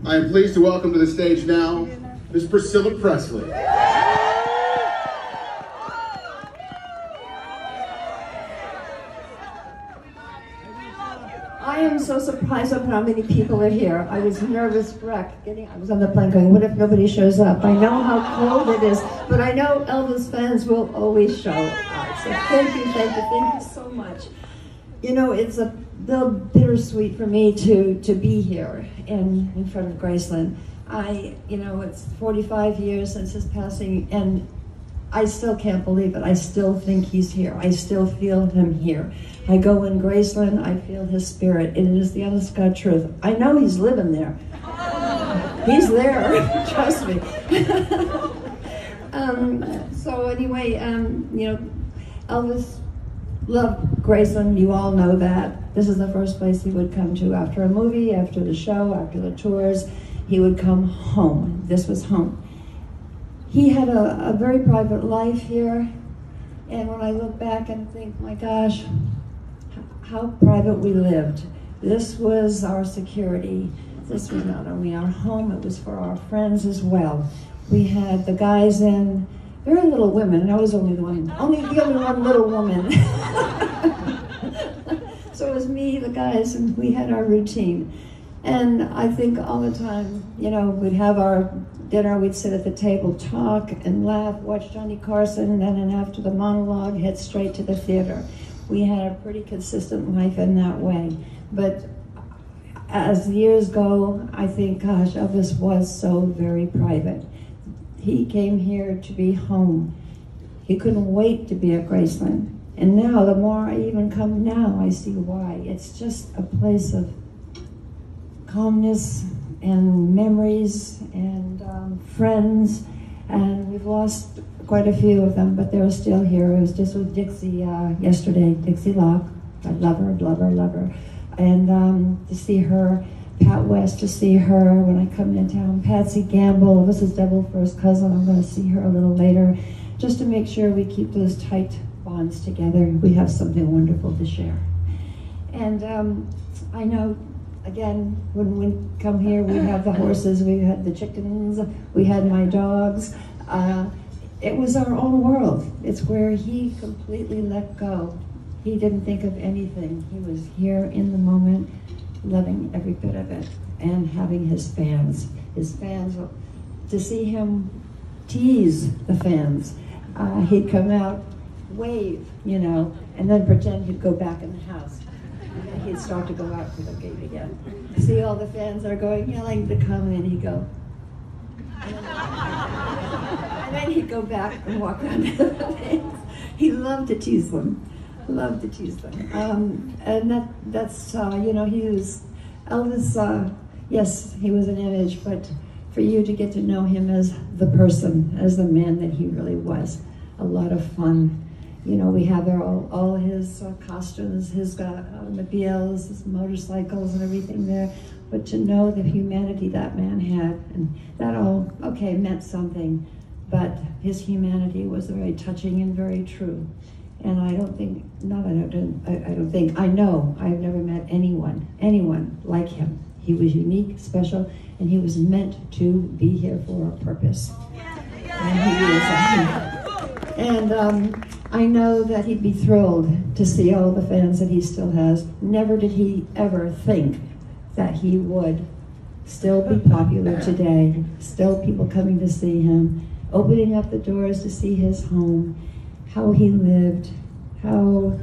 I am pleased to welcome to the stage now, Miss Priscilla Presley. I am so surprised at how many people are here. I was nervous wreck. I was on the plane going, what if nobody shows up? I know how cold it is, but I know Elvis fans will always show up. So thank you so much. You know, it's a little bittersweet for me to be here in front of Graceland. It's 45 years since his passing, and I still can't believe it. I still think he's here. I still feel him here. I go in Graceland, I feel his spirit. It is the honest God truth. I know he's living there. He's there, trust me. So anyway, Elvis loved Graceland, you all know that. This is the first place he would come to after a movie, after the show, after the tours. He would come home. This was home. He had a very private life here, and when I look back and think, my gosh, how private we lived. This was our security. This was not only our home, it was for our friends as well. We had the guys in, very little women, and I was only the only one little woman. So it was me, the guys, and we had our routine. And I think all the time, we'd have our dinner, we'd sit at the table, talk and laugh, watch Johnny Carson, and then after the monologue, head straight to the theater. We had a pretty consistent life in that way. But as the years go, I think, gosh, Elvis was so very private. He came here to be home. He couldn't wait to be at Graceland. And now, the more I even come now, I see why. It's just a place of calmness and memories and friends, and we've lost quite a few of them, but they're still here. I was just with Dixie yesterday, Dixie Locke. I love her. And to see her, Pat West, to see her when I come in town, Patsy Gamble, this is double first cousin, I'm going to see her a little later, just to make sure we keep those tight bonds together. We have something wonderful to share. And I know, again, when we come here, we have the horses, we had the chickens, we had my dogs. It was our own world. It's where he completely let go. He didn't think of anything. He was here in the moment, loving every bit of it, and having his fans. His fans, to see him tease the fans. He'd come out, wave, and then pretend he'd go back in the house. He'd start to go out to the gate again. See all the fans are going, yelling to come in, he'd go. And then he'd go back and walk around to the fans. He loved to tease them. And that's he was, Elvis, yes, he was an image, but for you to get to know him as the person, as the man that he really was, a lot of fun. We have all his costumes, his automobiles, his motorcycles and everything there. But to know the humanity that man had, and that all, okay, meant something, but his humanity was very touching and very true. And I know, I've never met anyone like him. He was unique, special, and he was meant to be here for a purpose. And I know that he'd be thrilled to see all the fans that he still has. Never did he ever think that he would still be popular today, still people coming to see him, opening up the doors to see his home, how he lived, how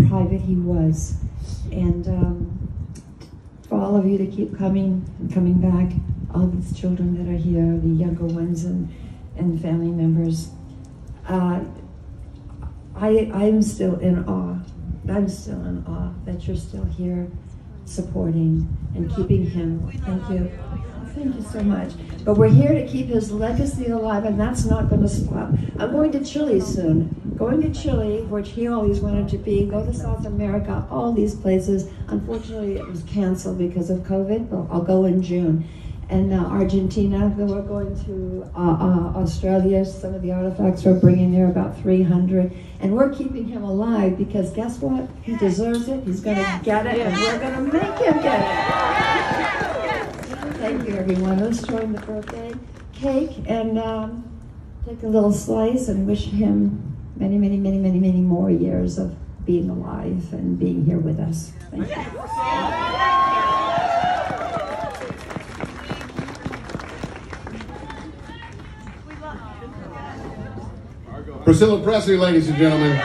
private he was. And for all of you to keep coming and coming back, all these children that are here, the younger ones and family members, I'm still in awe. I'm still in awe that you're still here supporting and keeping him. Thank you. Thank you so much. But we're here to keep his legacy alive, and that's not going to stop. I'm going to Chile soon. Going to Chile, which he always wanted to be, go to South America, all these places. Unfortunately, it was canceled because of COVID, but I'll go in June. And Argentina, then we're going to Australia. Some of the artifacts we're bringing there, about 300. And we're keeping him alive because guess what? He deserves it. He's going to get it, and we're going to make him get it. Thank you. everyone. Let's join the birthday cake and take a little slice and wish him many, many, many, many, many more years of being alive and being here with us. Thank you. Priscilla Presley, ladies and gentlemen.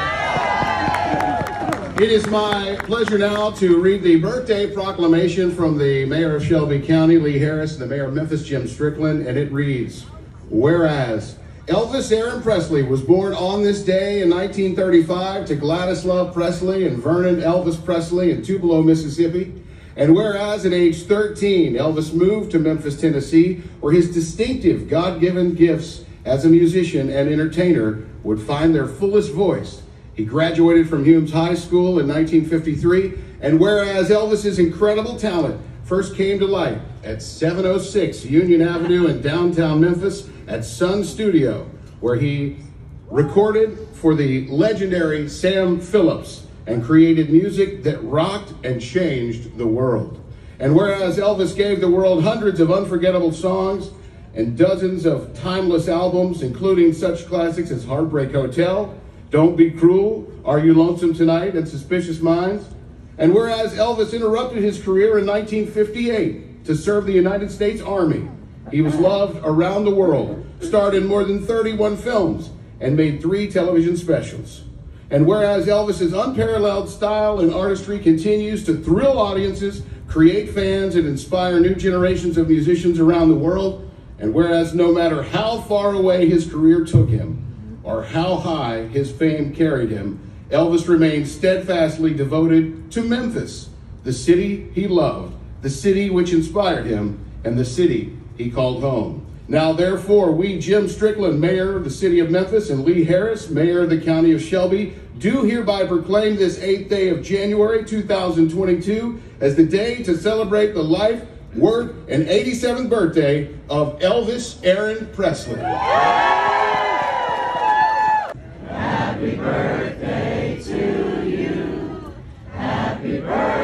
It is my pleasure now to read the birthday proclamation from the Mayor of Shelby County, Lee Harris, and the Mayor of Memphis, Jim Strickland, and it reads, whereas Elvis Aaron Presley was born on this day in 1935 to Gladys Love Presley and Vernon Elvis Presley in Tupelo, Mississippi, and whereas at age 13, Elvis moved to Memphis, Tennessee, where his distinctive God-given gifts as a musician and entertainer would find their fullest voice. He graduated from Humes High School in 1953, and whereas Elvis's incredible talent first came to light at 706 Union Avenue in downtown Memphis at Sun Studio, where he recorded for the legendary Sam Phillips and created music that rocked and changed the world. And whereas Elvis gave the world hundreds of unforgettable songs and dozens of timeless albums, including such classics as Heartbreak Hotel, Don't Be Cruel, Are You Lonesome Tonight, and Suspicious Minds. And whereas Elvis interrupted his career in 1958 to serve the United States Army, he was loved around the world, starred in more than 31 films, and made 3 television specials. And whereas Elvis's unparalleled style and artistry continues to thrill audiences, create fans, and inspire new generations of musicians around the world, and whereas no matter how far away his career took him, or how high his fame carried him, Elvis remained steadfastly devoted to Memphis, the city he loved, the city which inspired him, and the city he called home. Now, therefore, we, Jim Strickland, Mayor of the City of Memphis, and Lee Harris, Mayor of the County of Shelby, do hereby proclaim this 8th day of January 2022 as the day to celebrate the life, work, and 87th birthday of Elvis Aaron Presley. Happy birthday to you. Happy birthday.